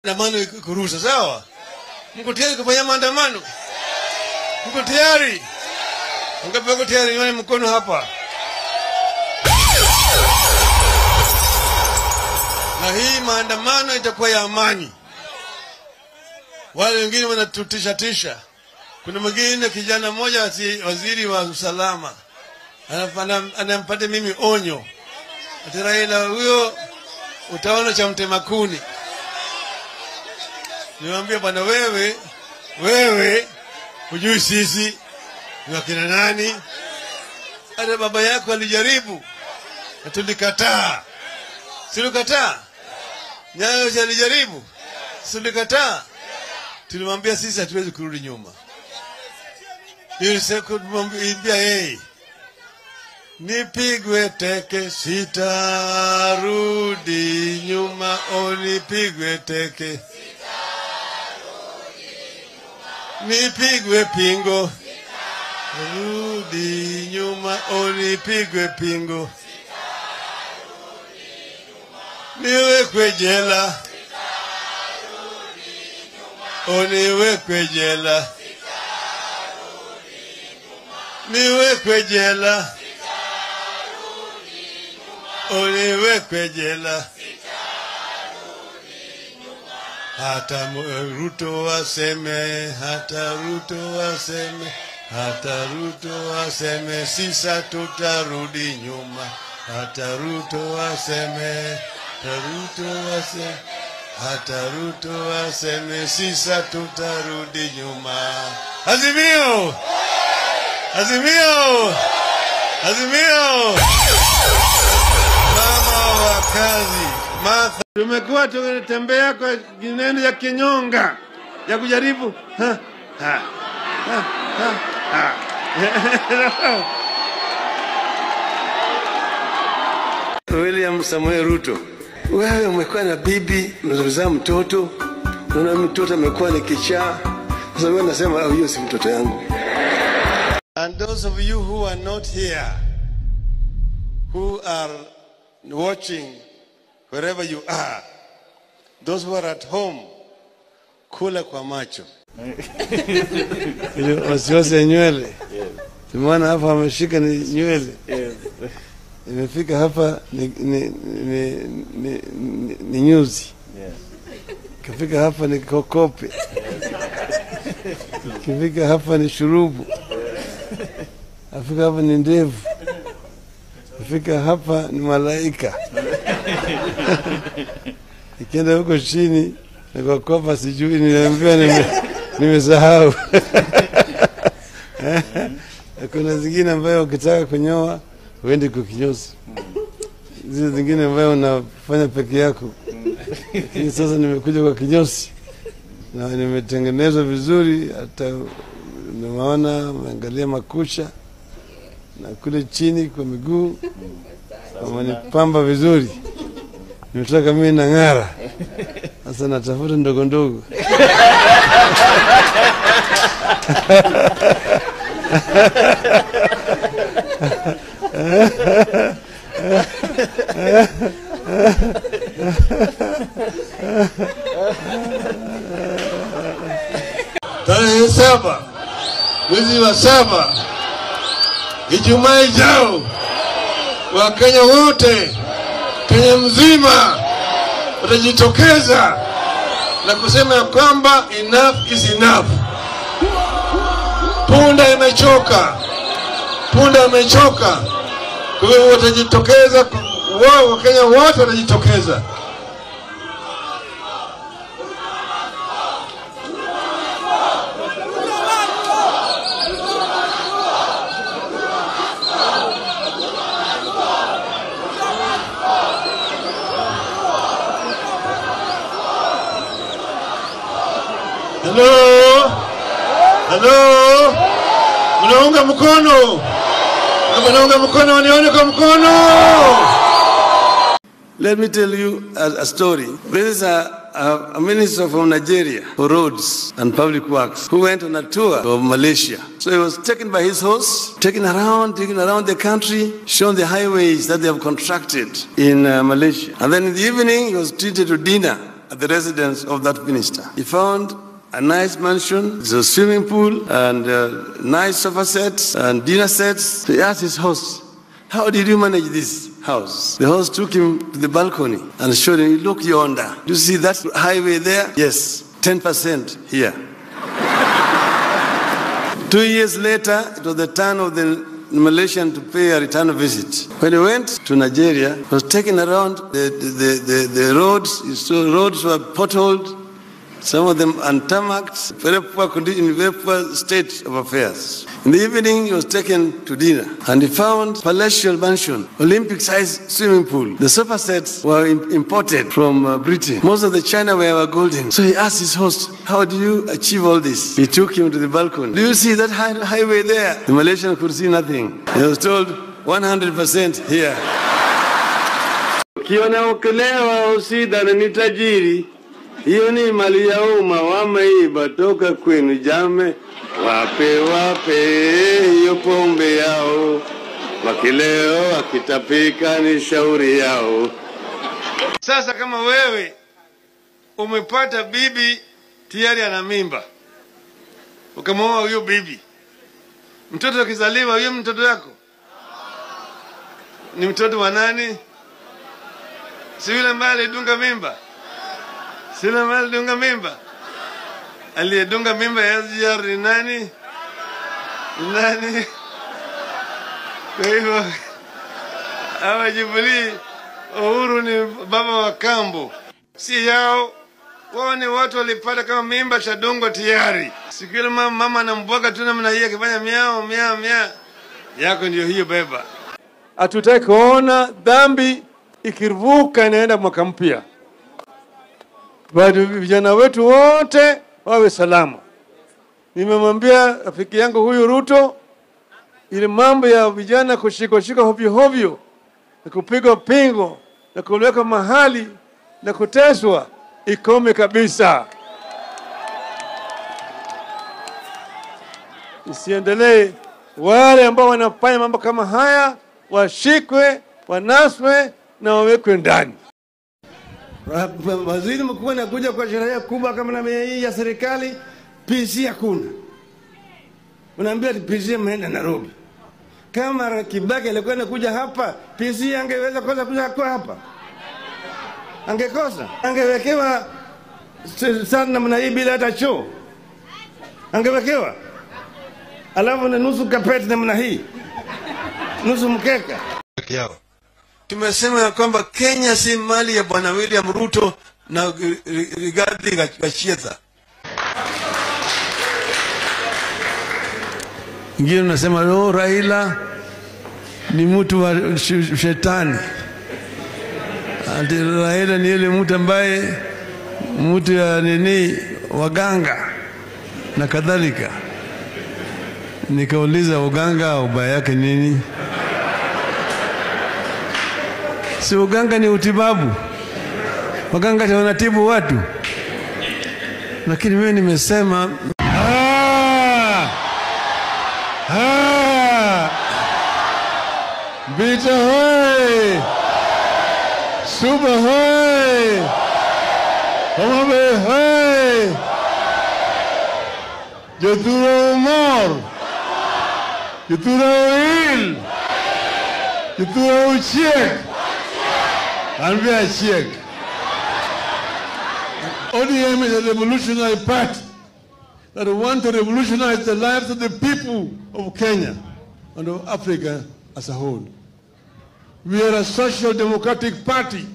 Maandamano kuruhusa, sawa? Mko tayari kufanya maandamano? Mko tayari? Mko tayari? Nyone mkono hapa. Na hii maandamano itakuwa ya amani. Wale wengine wanatutisha. Kuna mwingine kijana mmoja waziri wa usalama anampata mimi onyo. Ati Raila huyo utaona cha mtema kuni. Niwaambia bwana, wewe hujui sisi ni wakina nani. Hata baba yako alijaribu na tulikataa. Silikataa. Nyayo alijaribu. Silikataa. Tulimwambia sisi hatuwezi kurudi nyuma. Yule kumwambia yeye, nipigwe teke sitarudi nyuma, nipigwe teke nipigwe pingo rudi nyuma, nipigwe pingo niwekwe jela, niwekwe jela, niwekwe jela, niwekwe jela. Hata Ruto waseme, hata Ruto waseme, hata Ruto waseme, sisa tutarudi nyuma. Hata Ruto waseme, hata Ruto waseme, hata Ruto waseme, sisa tutarudi nyuma. Azimio! Azimio! Azimio! Mama wa kazi, Martha. Tumekuwa tunatembea kwa neno ya kinyonga ya kujaribu William Samoei Ruto, wewe umekuwa na bibi, mzaa mtoto, na mtoto amekuwa ni kichaa. Sasa wewe unasema hiyo si mtoto yangu. And those of you who are not here, who are watching wherever you are, those who are at home, kula kwa macho. Ile wasiwasi ya nywele. Tumeona hapa ameshika ni nywele. Imefika hapa ni nyuzi. Kafika hapa ni kokope. Kafika hapa ni shurubu. Afika hapa ni ndevu. Afika hapa ni malaika. Ikienda huko chini na kwa kopa sijui, niliambiwa nimesahau. Kuna zingine ambayo ukitaka kunyoa uende kwa kinyozi. Zile zingine ambayo unafanya peke yako. Lakini sasa nimekuja kwa kinyozi na nimetengenezwa vizuri, hata nimeona angalia makucha na kule chini kwa miguu wamenipamba vizuri. Nimetaka mimi na ngara. Sasa natafuta ndogo ndogo. Tarehe 7 mwezi wa 7 Ijumaa ijao, Wakenya wote, Kenya mzima watajitokeza na kusema kwamba enough is enough. Punda imechoka. Punda imechoka. Kwa hiyo watajitokeza, wao Wakenya wote watajitokeza. Hello? Hello? Mnaunga mkono? Mnaunga mkono, wanione kwa mkono. Let me tell you a story. This is a minister from Nigeria for roads and public works who went on a tour of Malaysia. So he was taken by his horse, taken around the country, shown the highways that they have constructed in Malaysia. And then in the evening he was treated to dinner at the residence of that minister. He found a nice mansion, there's a swimming pool, and nice sofa sets and dinner sets. So he asked his host, "How did you manage this house?" The host took him to the balcony and showed him, "Look yonder. Do you see that highway there? Yes, 10% here." 2 years later, it was the turn of the Malaysian to pay a return visit. When he went to Nigeria, he was taken around the roads. He saw roads were potholed, some of them untarmacked, very poor condition, very poor state of affairs. In the evening, he was taken to dinner, and he found palatial mansion, Olympic-sized swimming pool. The sofa sets were imported from Britain. Most of the chinaware were golden. So he asked his host, "How do you achieve all this?" He took him to the balcony. "Do you see that highway there?" The Malaysian could see nothing. He was told, 100% here. Ukiona ukelewa usidhani ni tajiri, hiyo ni mali ya umma, wameiba toka kwenu jame. Wape hiyo pombe yao, wakileo wakitapika ni shauri yao. Sasa kama wewe umepata bibi tayari ana mimba, ukamwoa huyo bibi, mtoto akizaliwa, huyo mtoto yako ni mtoto wa nani? Si yule ambaye alidunga mimba? Si yule ambaye alidunga mimba? Aliyedunga mimba ya SGR ni nani? Nani? Kwa hivyo hawa Jubilee, Uhuru ni baba wa kambo, si yao. Wao ni watu walipata kama mimba cha dongo tayari. Siku ile mama anambwaga tu namna hii akifanya miao miao miao, yako ndio hiyo beba. Hatutaki kuona dhambi ikiruvuka inaenda mwaka mpya. Bado vijana wetu wote wawe salama. Nimemwambia rafiki yangu huyu Ruto, ile mambo ya vijana kushika hovyo na kupigwa pingo na kuweka mahali na kuteswa ikome kabisa. Isiendelee. Wale ambao wanafanya mambo kama haya washikwe, wanaswe na wawekwe ndani. Waziri mkuu anakuja kwa sherehe kubwa kama na hii ya serikali, PC hakuna. Unaambia PC ameenda Nairobi. Kama Kibaki alikuwa anakuja hapa, PC angeweza kosa kuja kwa hapa? Angekosa. Angewekewa sana namna hii bila hata choo. Angewekewa. Alafu na nusu kapeti namna hii. Nusu mkeka. Tumesema kwamba Kenya si mali ya Bwana William Ruto na Rigathi Gachagua. Ngine unasema Raila ni mtu wa shetani. Ati Raila ni yule mtu ambaye mtu ya nini waganga na kadhalika. Nikauliza uganga ubaya yake nini? Si uganga ni utibabu. Waganga wanatibu watu. Lakini mimi nimesema Bita hoy, Suba hoy, Homabe hoy, Yatura Umar, Yatura Oil, Yatura Uchiek, Anvia Chiek. ODM is a revolutionary party that want to revolutionize the lives of the people of Kenya and of Africa as a whole. We are a social democratic party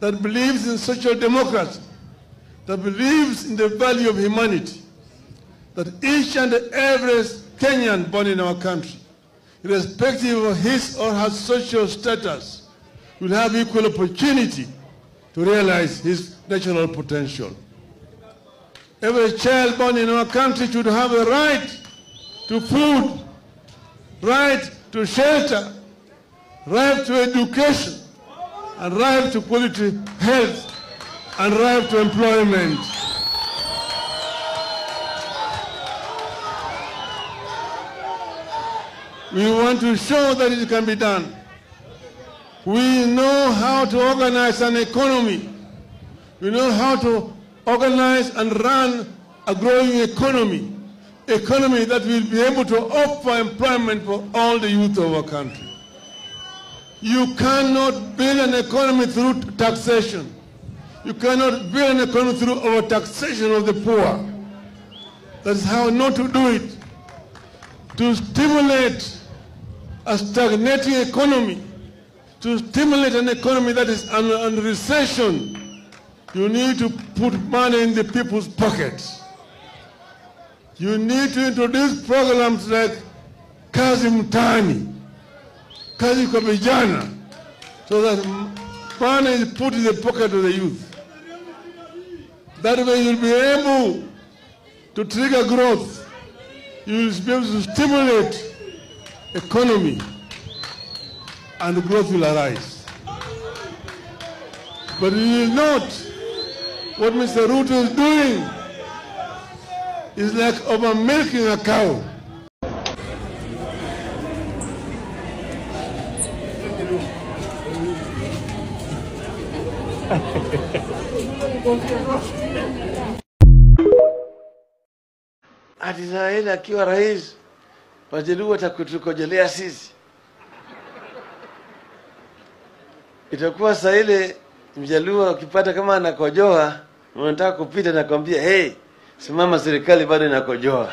that believes in social democracy, that believes in the value of humanity, that each and every Kenyan born in our country, irrespective of his or her social status, will have equal opportunity to realize his natural potential. Every child born in our country should have a right to food, right to shelter, right to education, and right to quality health, and right to employment. We want to show that it can be done. We know how to organize an economy We know how to organize and run a growing economy that will be able to offer employment for all the youth of our country. You cannot build an economy through taxation. You cannot build an economy through over-taxation of the poor. That's how not to do it. To stimulate a stagnating economy, to stimulate an economy that is under recession, you need to put money in the people's pockets. You need to introduce programs like Kazi Mtaani, Kazi kwa vijana, so that money is put in the pocket of the youth. That way you'll be able to trigger growth. You will be able to stimulate economy, and growth will arise. But you will not. What Mr. Ruto is doing is like over milking a cow. Ati Raila akiwa rais, Wajaluo watakutukojelea sisi. Itakuwa saa ile Mjaluo akipata kama anakojoa, unataka kupita na kwambia, hey, simama, serikali bado inakojoa.